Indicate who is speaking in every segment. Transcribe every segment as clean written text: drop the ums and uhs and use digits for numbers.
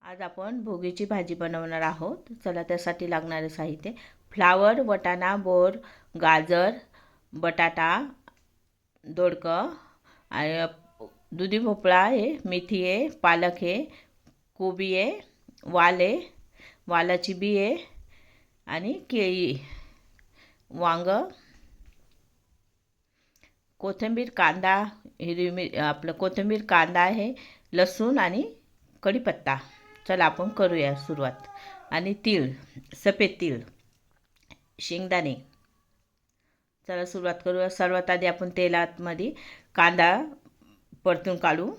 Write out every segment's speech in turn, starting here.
Speaker 1: आज आपण भोगीची भाजी बनवणार आहोत. चला त्यासाठी लागणारे साहित्य: फ्लावर, वाटाणा, बोर, गाजर, बटाटा, दोडकं, दुधी भोपळा आहे, मेथी आहे, पालक आहे, कोबी आहे, वाल आहे, वालाची बी आहे आणि केळी, वांग, कोथिंबीर, कांदा, हिरवी आपलं कोथिंबीर, कांदा आहे, लसूण आणि कढीपत्ता. चला आपण करूया सुरुवात. आणि तीळ, सफेद तीळ, शेंगदाणे. चला सुरुवात करूया. सर्वात आधी आपण तेलामध्ये कांदा परतून काढू.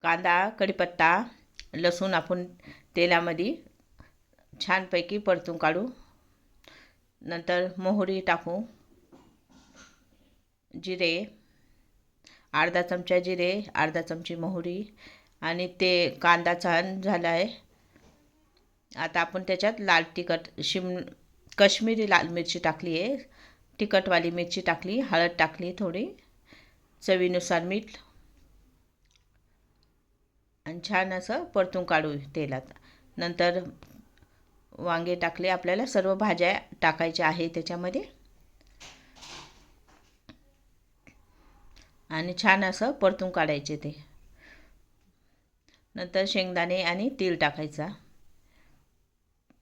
Speaker 1: कांदा, कढीपत्ता, लसूण आपण तेलामध्ये छानपैकी परतून काढू. नंतर मोहरी टाकू, जिरे, अर्धा चमचा जिरे, अर्धा चमची मोहरी, आणि ते कांदा छान झाला आहे. आता आपण त्याच्यात लाल तिखट, काश्मीरी लाल मिरची टाकली आहे, तिखटवाली मिरची टाकली, हळद टाकली थोडी, चवीनुसार मीठ, आणि छान असं परतून काढू तेलात. नंतर वांगे टाकले. आपल्याला सर्व भाज्या टाकायच्या आहे त्याच्यामध्ये, आणि छान असं परतून काढायचे ते. नंतर शेंगदाणे आणि तीळ टाकायचा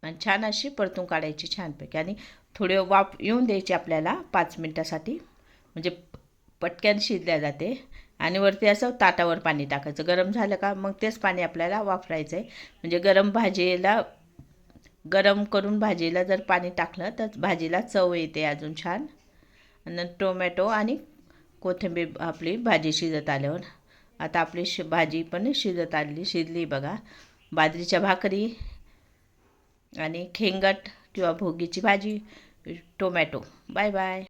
Speaker 1: आणि छान अशी परतून काढायची छानपैकी. आणि थोडे वाफ येऊन द्यायची आपल्याला 5 मिनटासाठी, म्हणजे पटकन शिजल्या जाते. आणि वरती असं ताटावर पाणी टाकायचं. गरम झालं का मग तेच पाणी आपल्याला वापरायचं आहे. म्हणजे गरम करून भाजीला जर पाणी टाकलं तर भाजीला चव येते अजून छान. आणि टोमॅटो आणि कोथिंबीर आपली भाजी शिजत आल्यावर. आता आपली भाजी पण शिजली बघा. बाजरीच्या भाकरी आणि खेंगट किंवा भोगीची भाजी, टोमॅटो. Bye bye.